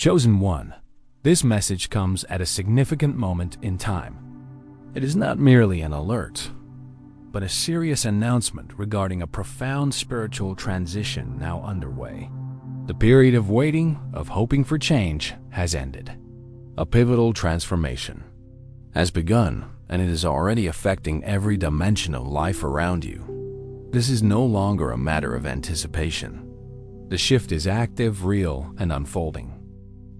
Chosen one. This message comes at a significant moment in time. It is not merely an alert, but a serious announcement regarding a profound spiritual transition now underway. The period of waiting, of hoping for change, has ended. A pivotal transformation has begun, and it is already affecting every dimension of life around you. This is no longer a matter of anticipation. The shift is active, real, and unfolding.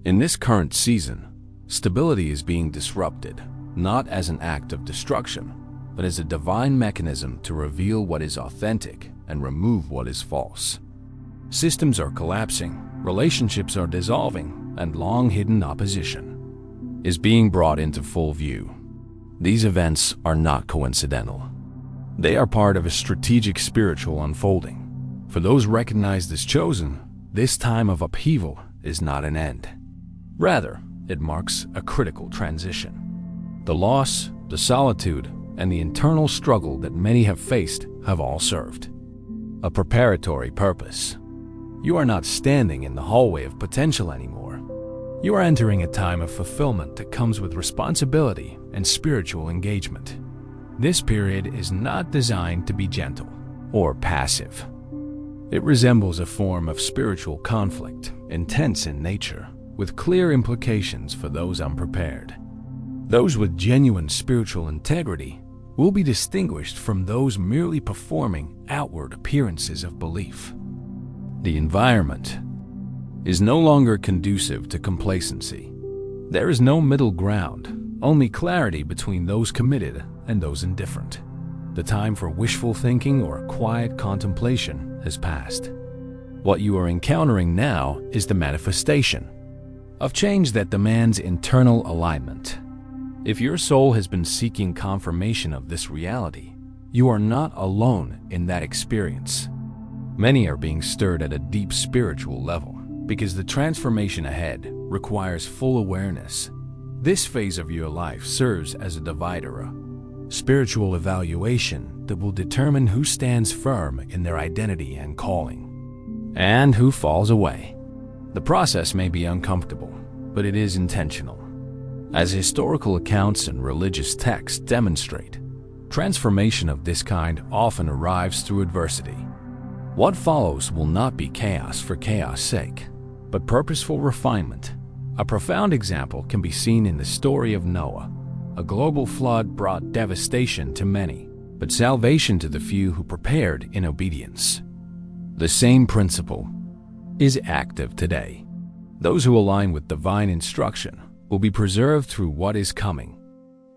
In this current season, stability is being disrupted, not as an act of destruction, but as a divine mechanism to reveal what is authentic and remove what is false. Systems are collapsing, relationships are dissolving, and long-hidden opposition is being brought into full view. These events are not coincidental. They are part of a strategic spiritual unfolding. For those recognized as chosen, this time of upheaval is not an end. Rather, it marks a critical transition. The loss, the solitude, and the internal struggle that many have faced have all served a preparatory purpose. You are not standing in the hallway of potential anymore. You are entering a time of fulfillment that comes with responsibility and spiritual engagement. This period is not designed to be gentle or passive. It resembles a form of spiritual conflict, intense in nature, with clear implications for those unprepared. Those with genuine spiritual integrity will be distinguished from those merely performing outward appearances of belief. The environment is no longer conducive to complacency. There is no middle ground, only clarity between those committed and those indifferent. The time for wishful thinking or quiet contemplation has passed. What you are encountering now is the manifestation of change that demands internal alignment. If your soul has been seeking confirmation of this reality, you are not alone in that experience. Many are being stirred at a deep spiritual level because the transformation ahead requires full awareness. This phase of your life serves as a divider, a spiritual evaluation that will determine who stands firm in their identity and calling, and who falls away. The process may be uncomfortable, but it is intentional. As historical accounts and religious texts demonstrate, transformation of this kind often arrives through adversity. What follows will not be chaos for chaos' sake, but purposeful refinement. A profound example can be seen in the story of Noah. A global flood brought devastation to many, but salvation to the few who prepared in obedience. The same principle is active today. Those who align with divine instruction will be preserved through what is coming.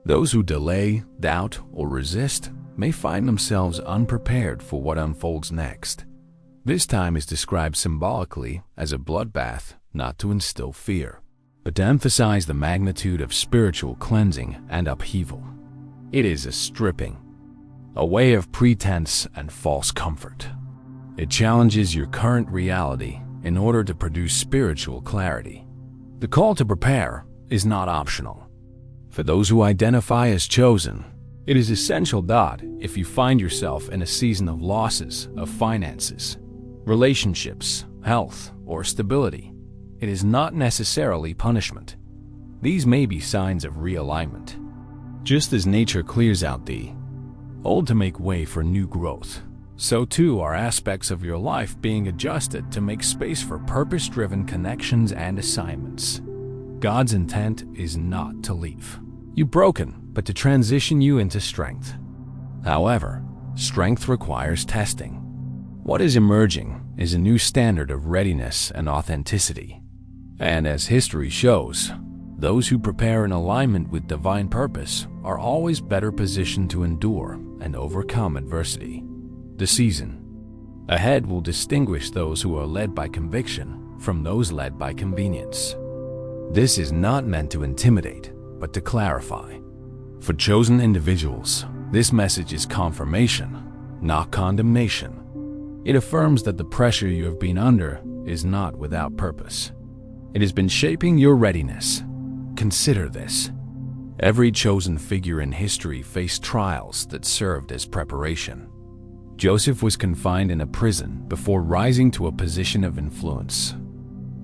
Those who delay, doubt, or resist may find themselves unprepared for what unfolds next. This time is described symbolically as a bloodbath, not to instill fear, but to emphasize the magnitude of spiritual cleansing and upheaval. It is a stripping away of pretense and false comfort. It challenges your current reality in order to produce spiritual clarity. The call to prepare is not optional. For those who identify as chosen, it is essential that if you find yourself in a season of losses of finances, relationships, health, or stability, it is not necessarily punishment. These may be signs of realignment. Just as nature clears out the old to make way for new growth, so too are aspects of your life being adjusted to make space for purpose-driven connections and assignments. God's intent is not to leave you broken, but to transition you into strength. However, strength requires testing. What is emerging is a new standard of readiness and authenticity. And as history shows, those who prepare in alignment with divine purpose are always better positioned to endure and overcome adversity. The season ahead will distinguish those who are led by conviction from those led by convenience. This is not meant to intimidate, but to clarify. For chosen individuals, this message is confirmation, not condemnation. It affirms that the pressure you have been under is not without purpose. It has been shaping your readiness. Consider this. Every chosen figure in history faced trials that served as preparation. Joseph was confined in a prison before rising to a position of influence.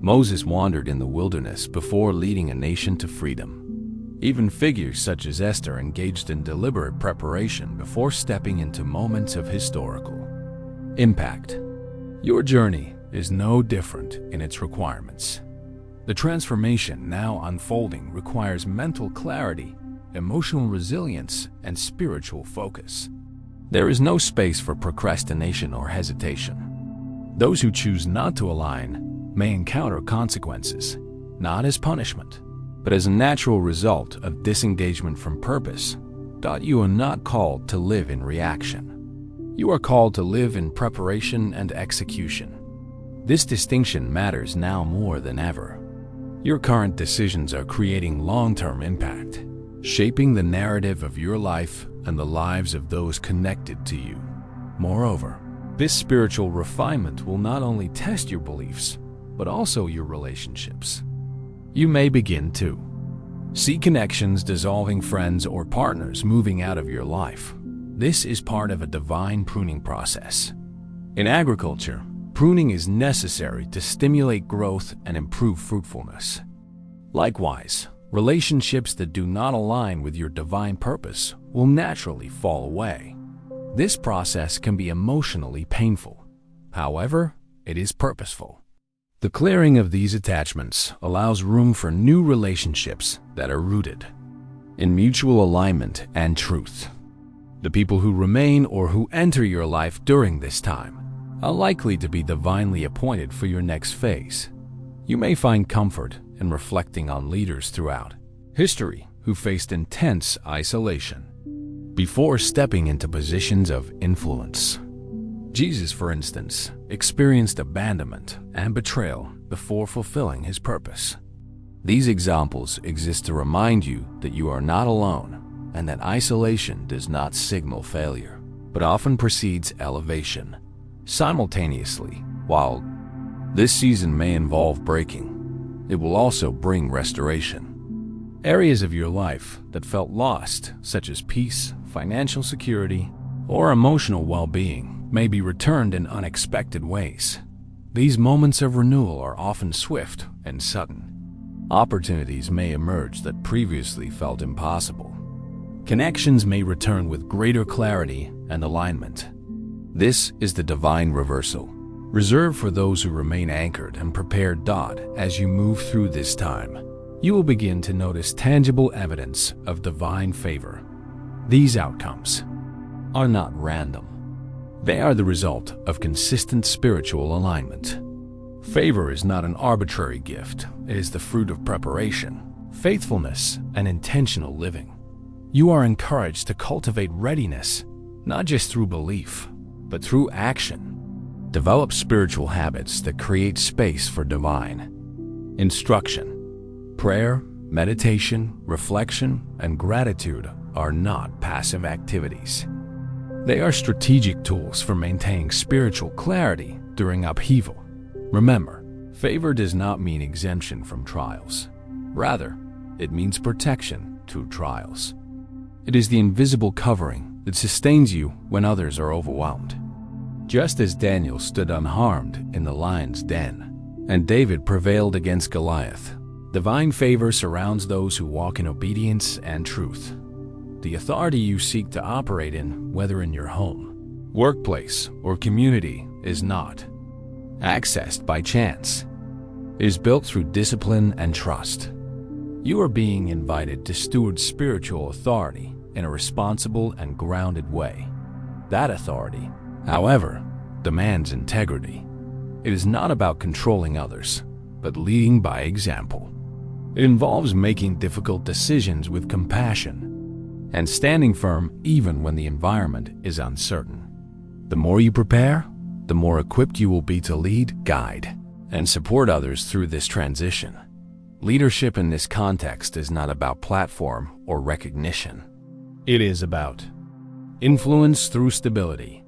Moses wandered in the wilderness before leading a nation to freedom. Even figures such as Esther engaged in deliberate preparation before stepping into moments of historical impact. Your journey is no different in its requirements. The transformation now unfolding requires mental clarity, emotional resilience, and spiritual focus. There is no space for procrastination or hesitation. Those who choose not to align may encounter consequences, not as punishment, but as a natural result of disengagement from purpose. You are not called to live in reaction. You are called to live in preparation and execution. This distinction matters now more than ever. Your current decisions are creating long-term impact, shaping the narrative of your life and the lives of those connected to you. Moreover, this spiritual refinement will not only test your beliefs, but also your relationships. You may begin to see connections dissolving, friends or partners moving out of your life. This is part of a divine pruning process. In agriculture, pruning is necessary to stimulate growth and improve fruitfulness. Likewise, relationships that do not align with your divine purpose will naturally fall away. This process can be emotionally painful. However, it is purposeful. The clearing of these attachments allows room for new relationships that are rooted in mutual alignment and truth. The people who remain or who enter your life during this time are likely to be divinely appointed for your next phase. You may find comfort in reflecting on leaders throughout history who faced intense isolation before stepping into positions of influence. Jesus, for instance, experienced abandonment and betrayal before fulfilling his purpose. These examples exist to remind you that you are not alone and that isolation does not signal failure, but often precedes elevation. Simultaneously, while this season may involve breaking, it will also bring restoration. Areas of your life that felt lost, such as peace, financial security, or emotional well-being, may be returned in unexpected ways. These moments of renewal are often swift and sudden. Opportunities may emerge that previously felt impossible. Connections may return with greater clarity and alignment. This is the divine reversal, reserved for those who remain anchored and prepared. As you move through this time, you will begin to notice tangible evidence of divine favor. These outcomes are not random. They are the result of consistent spiritual alignment. Favor is not an arbitrary gift. It is the fruit of preparation, faithfulness, and intentional living. You are encouraged to cultivate readiness, not just through belief, but through action. Develop spiritual habits that create space for divine instruction. Prayer, meditation, reflection, and gratitude are not passive activities. They are strategic tools for maintaining spiritual clarity during upheaval. Remember, favor does not mean exemption from trials. Rather, it means protection through trials. It is the invisible covering that sustains you when others are overwhelmed. Just as Daniel stood unharmed in the lion's den, and David prevailed against Goliath, divine favor surrounds those who walk in obedience and truth. The authority you seek to operate in, whether in your home, workplace, or community, is not accessed by chance. It is built through discipline and trust. You are being invited to steward spiritual authority in a responsible and grounded way. That authority, however, demands integrity. It is not about controlling others, but leading by example. It involves making difficult decisions with compassion and standing firm even when the environment is uncertain. The more you prepare, the more equipped you will be to lead, guide, and support others through this transition. Leadership in this context is not about platform or recognition. It is about influence through stability.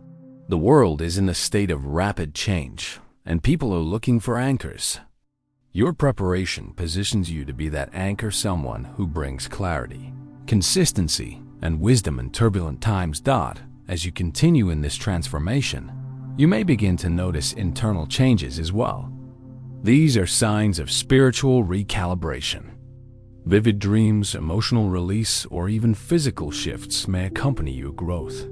The world is in a state of rapid change, and people are looking for anchors. Your preparation positions you to be that anchor, someone who brings clarity, consistency, and wisdom in turbulent times. As you continue in this transformation, you may begin to notice internal changes as well. These are signs of spiritual recalibration. Vivid dreams, emotional release, or even physical shifts may accompany your growth.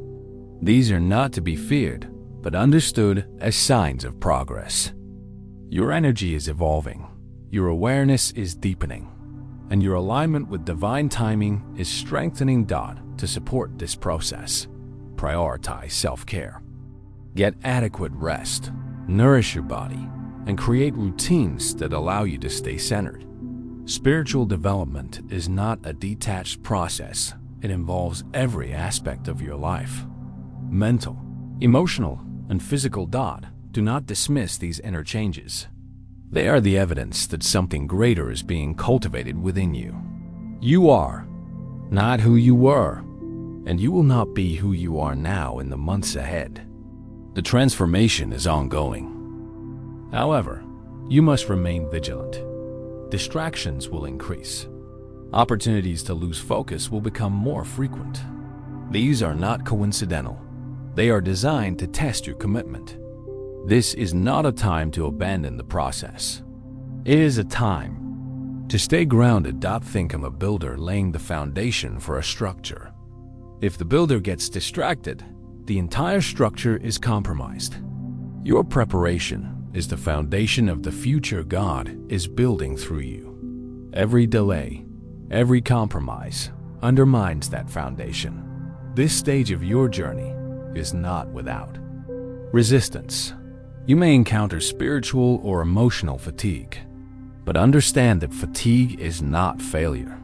These are not to be feared, but understood as signs of progress. Your energy is evolving, your awareness is deepening, and your alignment with divine timing is strengthening. To support this process, prioritize self-care. Get adequate rest, nourish your body, and create routines that allow you to stay centered. Spiritual development is not a detached process. It involves every aspect of your life. Mental, emotional, and physical. Do not dismiss these inner changes. They are the evidence that something greater is being cultivated within you. You are not who you were, and you will not be who you are now in the months ahead. The transformation is ongoing. However, you must remain vigilant. Distractions will increase. Opportunities to lose focus will become more frequent. These are not coincidental. They are designed to test your commitment. This is not a time to abandon the process. It is a time to stay grounded. Think of a builder laying the foundation for a structure. If the builder gets distracted, the entire structure is compromised. Your preparation is the foundation of the future God is building through you. Every delay, every compromise undermines that foundation. This stage of your journey is not without resistance. You may encounter spiritual or emotional fatigue, but understand that fatigue is not failure.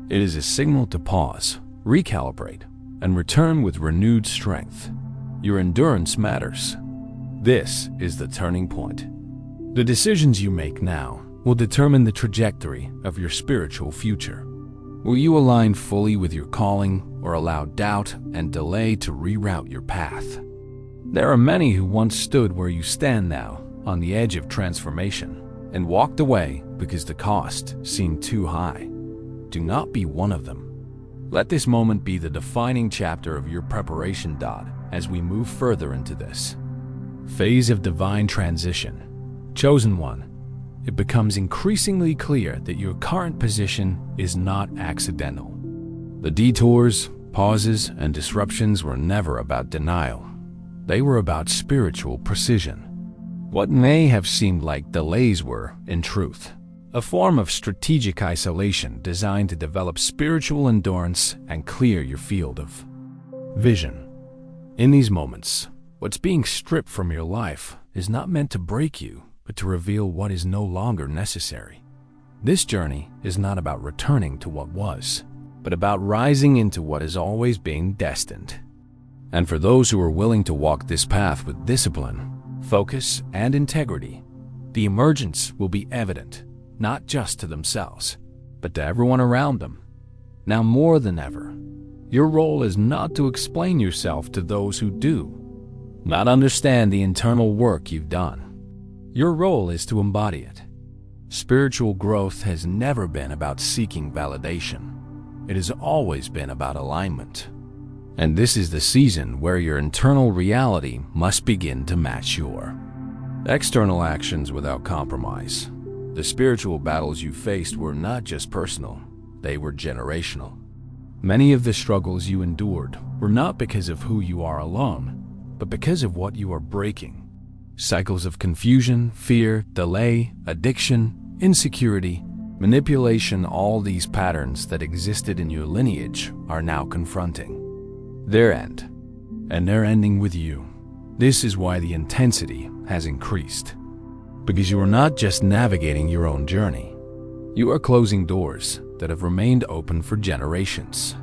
It is a signal to pause, recalibrate, and return with renewed strength. Your endurance matters. This is the turning point. The decisions you make now will determine the trajectory of your spiritual future. Will you align fully with your calling or allow doubt and delay to reroute your path? There are many who once stood where you stand now, on the edge of transformation, and walked away because the cost seemed too high. Do not be one of them. Let this moment be the defining chapter of your preparation. As we move further into this phase of divine transition, chosen one, it becomes increasingly clear that your current position is not accidental. The detours, pauses, and disruptions were never about denial. They were about spiritual precision. What may have seemed like delays were, in truth, a form of strategic isolation designed to develop spiritual endurance and clear your field of vision. In these moments, what's being stripped from your life is not meant to break you, but to reveal what is no longer necessary. This journey is not about returning to what was, but about rising into what is always being destined. And for those who are willing to walk this path with discipline, focus, and integrity, the emergence will be evident, not just to themselves, but to everyone around them. Now more than ever, your role is not to explain yourself to those who do not understand the internal work you've done. Your role is to embody it. Spiritual growth has never been about seeking validation. It has always been about alignment. And this is the season where your internal reality must begin to match your external actions without compromise. The spiritual battles you faced were not just personal, they were generational. Many of the struggles you endured were not because of who you are alone, but because of what you are breaking. Cycles of confusion, fear, delay, addiction, insecurity, manipulation, all these patterns that existed in your lineage are now confronting their end, and they're ending with you. This is why the intensity has increased. Because you are not just navigating your own journey, you are closing doors that have remained open for generations.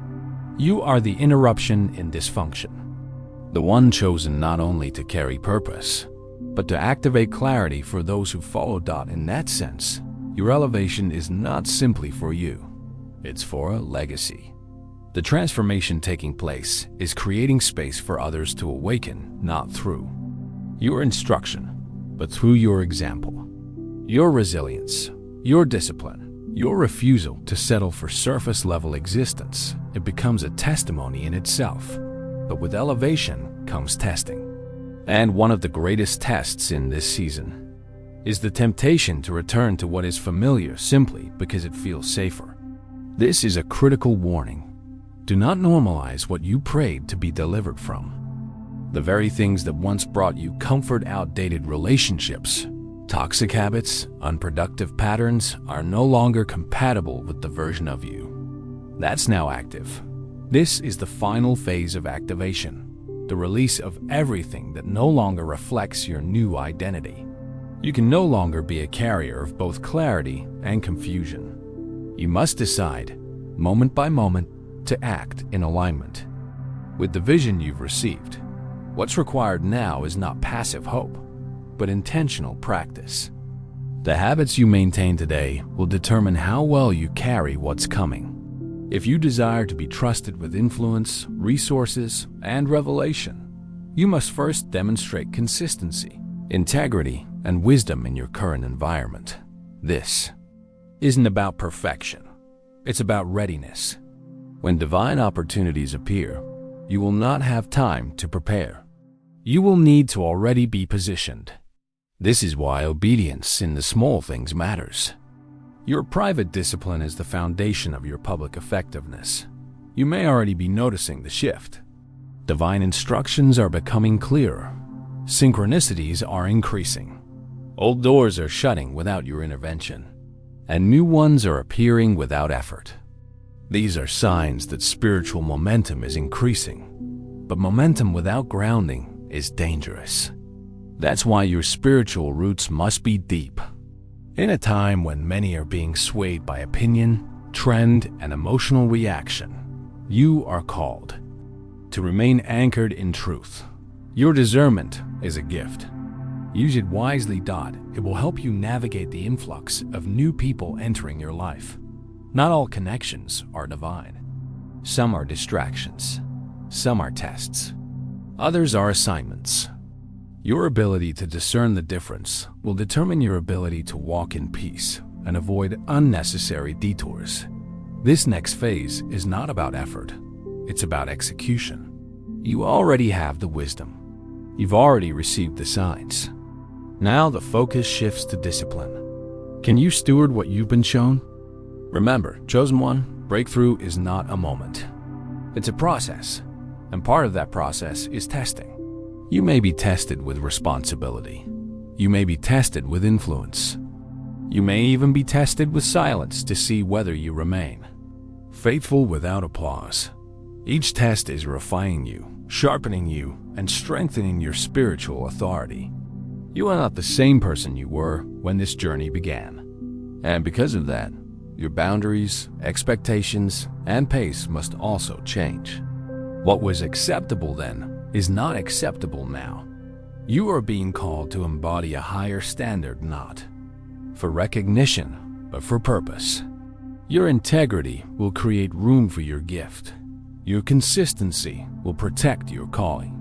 You are the interruption in dysfunction, the one chosen not only to carry purpose, but to activate clarity for those who follow. In that sense, your elevation is not simply for you, it's for a legacy. The transformation taking place is creating space for others to awaken, not through your instruction, but through your example. Your resilience, your discipline, your refusal to settle for surface-level existence, it becomes a testimony in itself. But with elevation comes testing. And one of the greatest tests in this season is the temptation to return to what is familiar simply because it feels safer. This is a critical warning. Do not normalize what you prayed to be delivered from. The very things that once brought you comfort, outdated relationships, toxic habits, unproductive patterns, are no longer compatible with the version of you that's now active. This is the final phase of activation, the release of everything that no longer reflects your new identity. You can no longer be a carrier of both clarity and confusion. You must decide, moment by moment, to act in alignment with the vision you've received. What's required now is not passive hope, but intentional practice. The habits you maintain today will determine how well you carry what's coming. If you desire to be trusted with influence, resources, and revelation, you must first demonstrate consistency, integrity, and wisdom in your current environment. This isn't about perfection. It's about readiness. When divine opportunities appear, you will not have time to prepare. You will need to already be positioned. This is why obedience in the small things matters. Your private discipline is the foundation of your public effectiveness. You may already be noticing the shift. Divine instructions are becoming clearer. Synchronicities are increasing. Old doors are shutting without your intervention, and new ones are appearing without effort. These are signs that spiritual momentum is increasing, but momentum without grounding is dangerous. That's why your spiritual roots must be deep. In a time when many are being swayed by opinion, trend, and emotional reaction, you are called to remain anchored in truth. Your discernment is a gift. Use it wisely. It will help you navigate the influx of new people entering your life. Not all connections are divine. Some are distractions. Some are tests. Others are assignments. Your ability to discern the difference will determine your ability to walk in peace and avoid unnecessary detours. This next phase is not about effort. It's about execution. You already have the wisdom. You've already received the signs. Now the focus shifts to discipline. Can you steward what you've been shown? Remember, chosen one, breakthrough is not a moment. It's a process, and part of that process is testing. You may be tested with responsibility. You may be tested with influence. You may even be tested with silence to see whether you remain faithful without applause. Each test is refining you, sharpening you, and strengthening your spiritual authority. You are not the same person you were when this journey began. And because of that, your boundaries, expectations, and pace must also change. What was acceptable then is not acceptable now. You are being called to embody a higher standard, not for recognition, but for purpose. Your integrity will create room for your gift. Your consistency will protect your calling.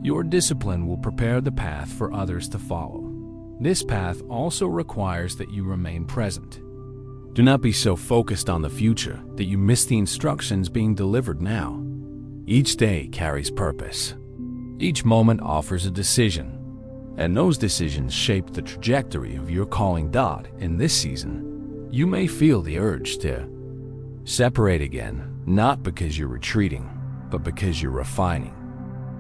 Your discipline will prepare the path for others to follow. This path also requires that you remain present. Do not be so focused on the future that you miss the instructions being delivered now. Each day carries purpose. Each moment offers a decision, and those decisions shape the trajectory of your calling. In this season, you may feel the urge to separate again, not because you're retreating, but because you're refining.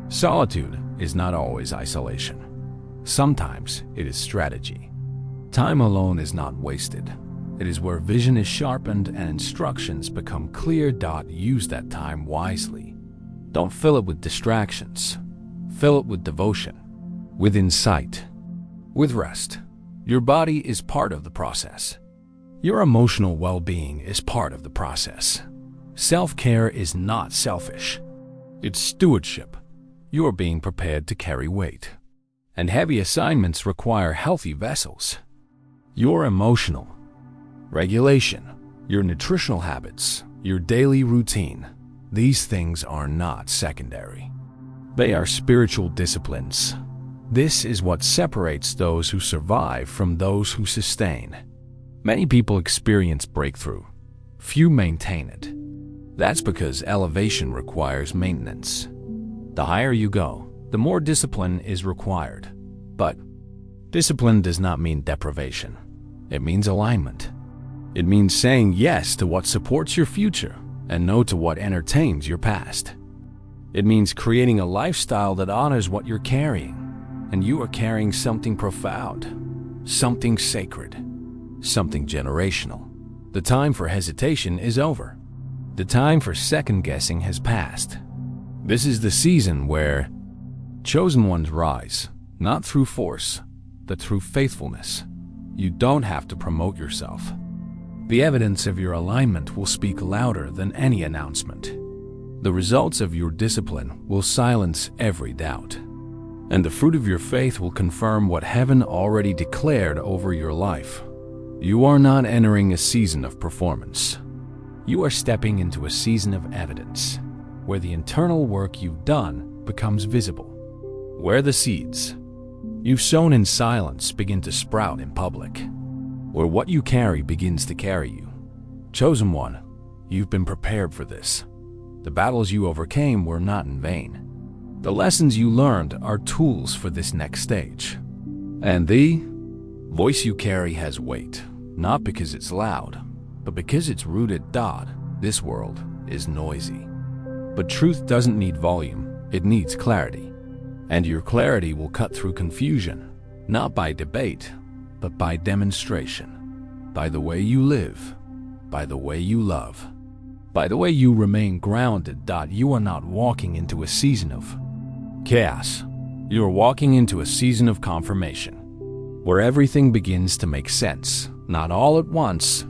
Solitude is not always isolation. Sometimes it is strategy. Time alone is not wasted. It is where vision is sharpened and instructions become clear. Use that time wisely. Don't fill it with distractions. Fill it with devotion, with insight, with rest. Your body is part of the process. Your emotional well-being is part of the process. Self-care is not selfish. It's stewardship. You are being prepared to carry weight, and heavy assignments require healthy vessels. Your emotional regulation, your nutritional habits, your daily routine, these things are not secondary. They are spiritual disciplines. This is what separates those who survive from those who sustain. Many people experience breakthrough. Few maintain it. That's because elevation requires maintenance. The higher you go, the more discipline is required. But Discipline does not mean deprivation. It means alignment. It means saying yes to what supports your future and no to what entertains your past. It means creating a lifestyle that honors what you're carrying, and you are carrying something profound, something sacred, something generational. The time for hesitation is over. The time for second-guessing has passed. This is the season where chosen ones rise, not through force, but through faithfulness. You don't have to promote yourself. The evidence of your alignment will speak louder than any announcement. The results of your discipline will silence every doubt, and the fruit of your faith will confirm what heaven already declared over your life. You are not entering a season of performance. You are stepping into a season of evidence, where the internal work you've done becomes visible, where the seeds you've sown in silence begin to sprout in public, where what you carry begins to carry you. Chosen one, you've been prepared for this. The battles you overcame were not in vain. The lessons you learned are tools for this next stage. And the voice you carry has weight, not because it's loud, but because it's rooted. This world is noisy. But truth doesn't need volume, it needs clarity. And your clarity will cut through confusion, not by debate, but by demonstration. By the way you live, by the way you love, by the way you remain grounded. You are not walking into a season of chaos. You are walking into a season of confirmation, where everything begins to make sense, not all at once,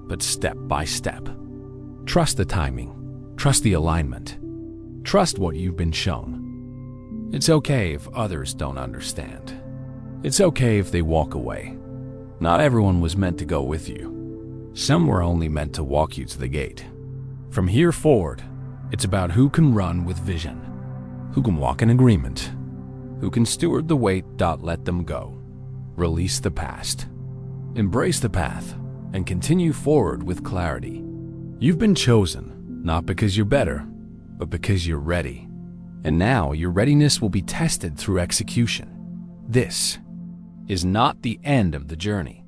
but step by step. Trust the timing, trust the alignment, trust what you've been shown. It's okay if others don't understand. It's okay if they walk away. Not everyone was meant to go with you. Some were only meant to walk you to the gate. From here forward, it's about who can run with vision, who can walk in agreement, who can steward the weight. Let them go. Release the past. Embrace the path and continue forward with clarity. You've been chosen, not because you're better, but because you're ready. And now your readiness will be tested through execution. This is not the end of the journey.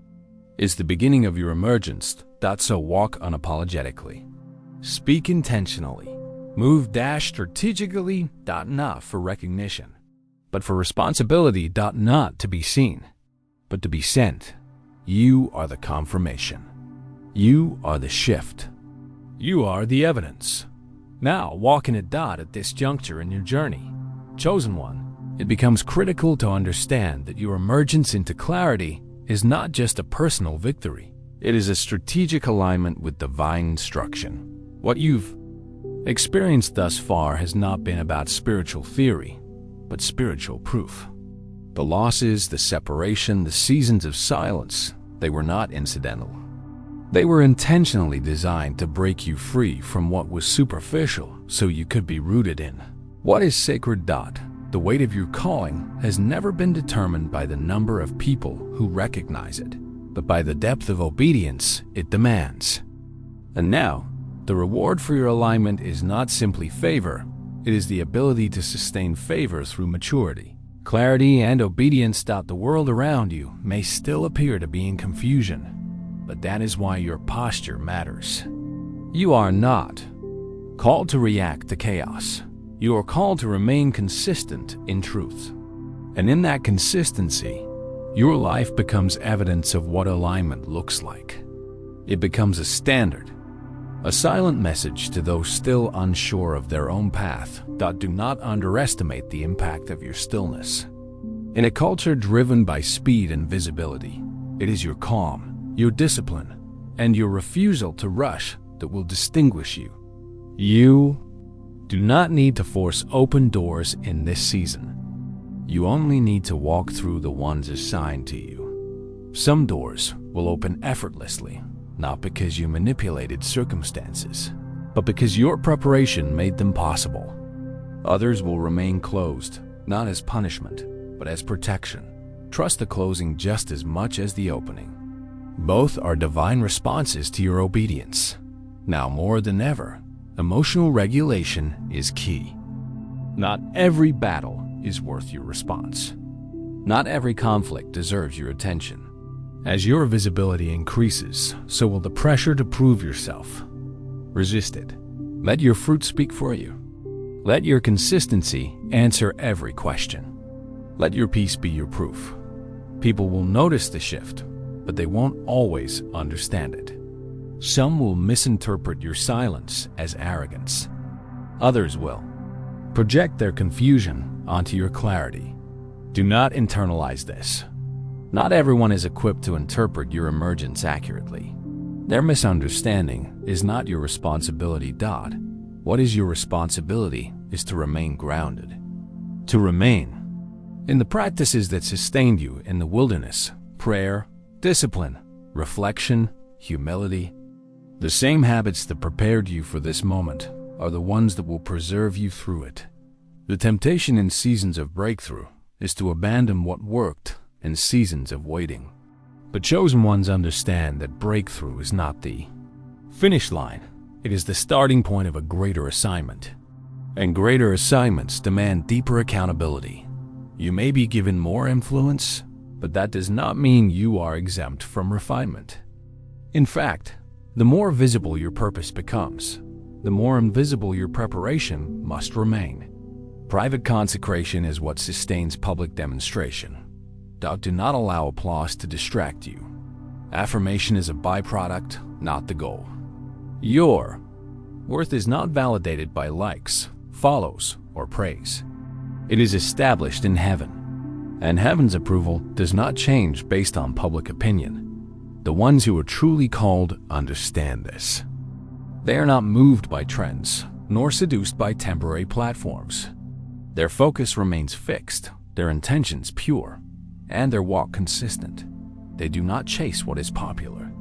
It's the beginning of your emergence. So walk unapologetically. Speak intentionally. Move strategically. Not for recognition, but for responsibility. Not to be seen, but to be sent. You are the confirmation. You are the shift. You are the evidence. Now, walk in it. At this juncture in your journey, chosen one, it becomes critical to understand that your emergence into clarity is not just a personal victory. It is a strategic alignment with divine instruction. What you've experienced thus far has not been about spiritual theory, but spiritual proof. The losses, the separation, the seasons of silence, they were not incidental. They were intentionally designed to break you free from what was superficial so you could be rooted in what is sacred. The weight of your calling has never been determined by the number of people who recognize it, but by the depth of obedience it demands. And now, the reward for your alignment is not simply favor, it is the ability to sustain favor through maturity, clarity, and obedience. The world around you may still appear to be in confusion, but that is why your posture matters. You are not called to react to chaos. You are called to remain consistent in truth. And in that consistency, your life becomes evidence of what alignment looks like. It becomes a standard, a silent message to those still unsure of their own path. Do not underestimate the impact of your stillness. In a culture driven by speed and visibility, it is your calm, your discipline, and your refusal to rush that will distinguish you. You do not need to force open doors in this season. You only need to walk through the ones assigned to you. Some doors will open effortlessly, not because you manipulated circumstances, but because your preparation made them possible. Others will remain closed, not as punishment, but as protection. Trust the closing just as much as the opening. Both are divine responses to your obedience. Now more than ever, emotional regulation is key. Not every battle is worth your response. Not every conflict deserves your attention. As your visibility increases, so will the pressure to prove yourself. Resist it. Let your fruit speak for you. Let your consistency answer every question. Let your peace be your proof. People will notice the shift, but they won't always understand it. Some will misinterpret your silence as arrogance. Others will project their confusion onto your clarity. Do not internalize this. Not everyone is equipped to interpret your emergence accurately. Their misunderstanding is not your responsibility. What is your responsibility is to remain grounded. To remain in the practices that sustained you in the wilderness: prayer, discipline, reflection, humility. The same habits that prepared you for this moment are the ones that will preserve you through it. The temptation in seasons of breakthrough is to abandon what worked in seasons of waiting. But chosen ones understand that breakthrough is not the finish line. It is the starting point of a greater assignment. And greater assignments demand deeper accountability. You may be given more influence, but that does not mean you are exempt from refinement. In fact, the more visible your purpose becomes, the more invisible your preparation must remain. Private consecration is what sustains public demonstration. Do not allow applause to distract you. Affirmation is a byproduct, not the goal. Your worth is not validated by likes, follows, or praise. It is established in heaven, and heaven's approval does not change based on public opinion. The ones who are truly called understand this. They are not moved by trends, nor seduced by temporary platforms. Their focus remains fixed, their intentions pure, and their walk consistent. They do not chase what is popular.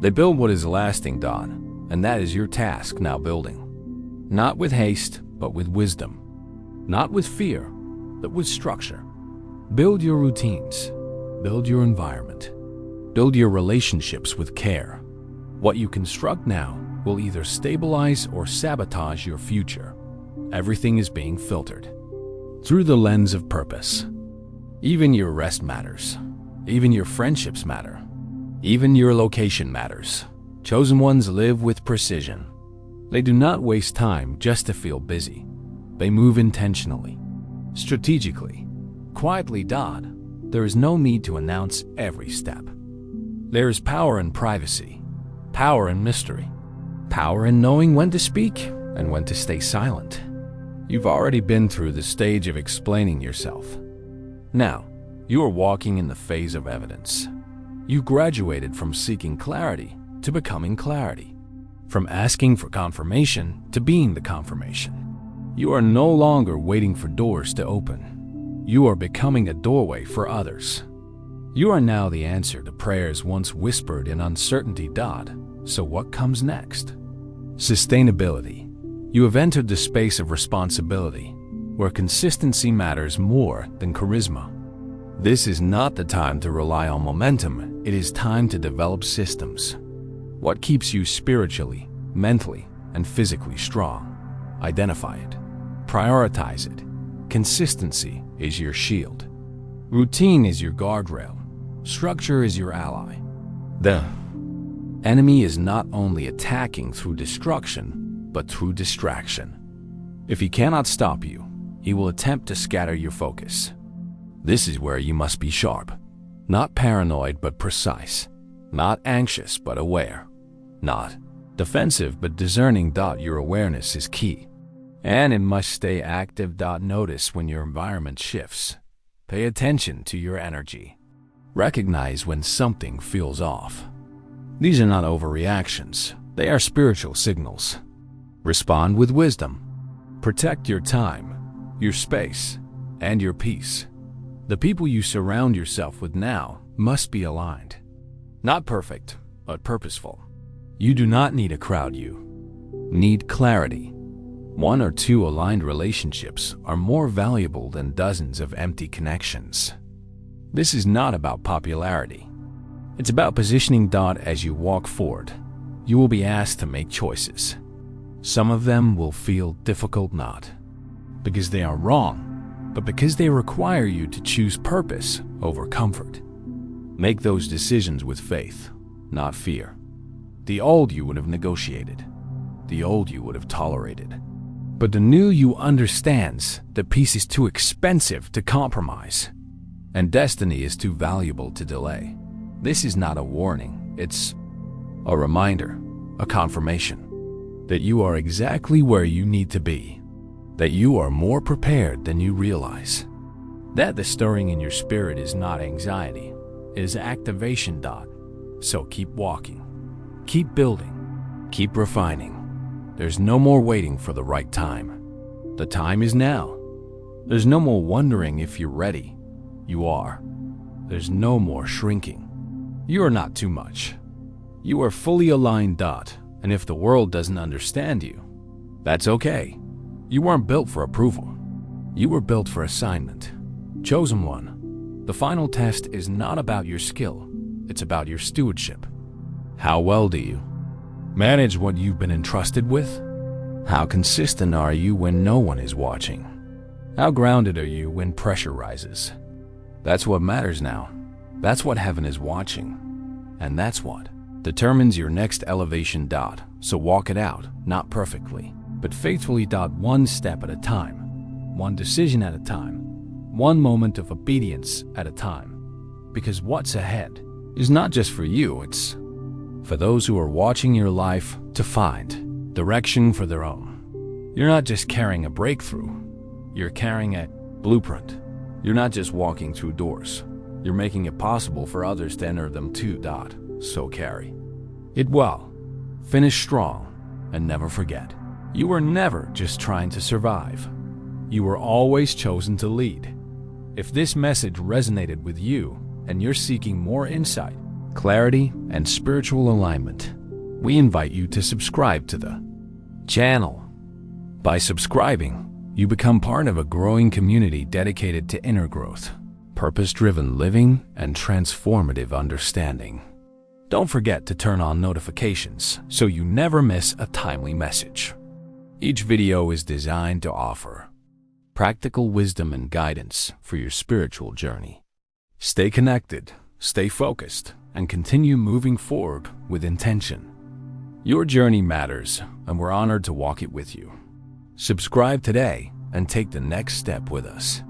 They build what is lasting, and that is your task now: building. Not with haste, but with wisdom. Not with fear, but with structure. Build your routines. Build your environment. Build your relationships with care. What you construct now will either stabilize or sabotage your future. Everything is being filtered through the lens of purpose. Even your rest matters. Even your friendships matter. Even your location matters. Chosen ones live with precision. They do not waste time just to feel busy. They move intentionally, strategically, quietly. There is no need to announce every step. There is power in privacy, power in mystery, power in knowing when to speak and when to stay silent. You've already been through the stage of explaining yourself. Now, you are walking in the phase of evidence. You graduated from seeking clarity to becoming clarity, from asking for confirmation to being the confirmation. You are no longer waiting for doors to open. You are becoming a doorway for others. You are now the answer to prayers once whispered in uncertainty. So what comes next? Sustainability. You have entered the space of responsibility, where consistency matters more than charisma. This is not the time to rely on momentum. It is time to develop systems. What keeps you spiritually, mentally, and physically strong? Identify it. Prioritize it. Consistency is your shield. Routine is your guardrail. Structure is your ally. The enemy is not only attacking through destruction, but through distraction. If he cannot stop you, he will attempt to scatter your focus. This is where you must be sharp. Not paranoid, but precise. Not anxious, but aware. Not defensive, but discerning. Your awareness is key. And it must stay active. Notice when your environment shifts. Pay attention to your energy. Recognize when something feels off. These are not overreactions. They are spiritual signals. Respond with wisdom. Protect your time, your space, and your peace. The people you surround yourself with now must be aligned. Not perfect, but purposeful. You do not need a crowd, you need clarity. 1 or 2 aligned relationships are more valuable than dozens of empty connections. This is not about popularity. It's about positioning. As you walk forward, you will be asked to make choices. Some of them will feel difficult, not because they are wrong, but because they require you to choose purpose over comfort. Make those decisions with faith, not fear. The old you would have negotiated. The old you would have tolerated. But the new you understands that peace is too expensive to compromise, and destiny is too valuable to delay. This is not a warning, it's a reminder, a confirmation, that you are exactly where you need to be, that you are more prepared than you realize, that the stirring in your spirit is not anxiety, it is activation. So keep walking, keep building, keep refining. There's no more waiting for the right time. The time is now. There's no more wondering if you're ready. You are. There's no more shrinking. You are not too much. You are fully aligned. And if the world doesn't understand you, that's okay. You weren't built for approval. You were built for assignment. Chosen one. The final test is not about your skill. It's about your stewardship. How well do you manage what you've been entrusted with? How consistent are you when no one is watching? How grounded are you when pressure rises? That's what matters now. That's what heaven is watching. And that's what determines your next elevation. So walk it out, not perfectly, but faithfully. One step at a time, one decision at a time, one moment of obedience at a time. Because what's ahead is not just for you, it's for those who are watching your life to find direction for their own. You're not just carrying a breakthrough, you're carrying a blueprint. You're not just walking through doors, you're making it possible for others to enter them too. So carry it well, finish strong, and never forget, you were never just trying to survive. You were always chosen to lead. If this message resonated with you and you're seeking more insight, clarity, and spiritual alignment, we invite you to subscribe to the channel. By subscribing, you become part of a growing community dedicated to inner growth, purpose-driven living, and transformative understanding. Don't forget to turn on notifications so you never miss a timely message. Each video is designed to offer practical wisdom and guidance for your spiritual journey. Stay connected, stay focused, and continue moving forward with intention. Your journey matters, and we're honored to walk it with you. Subscribe today and take the next step with us.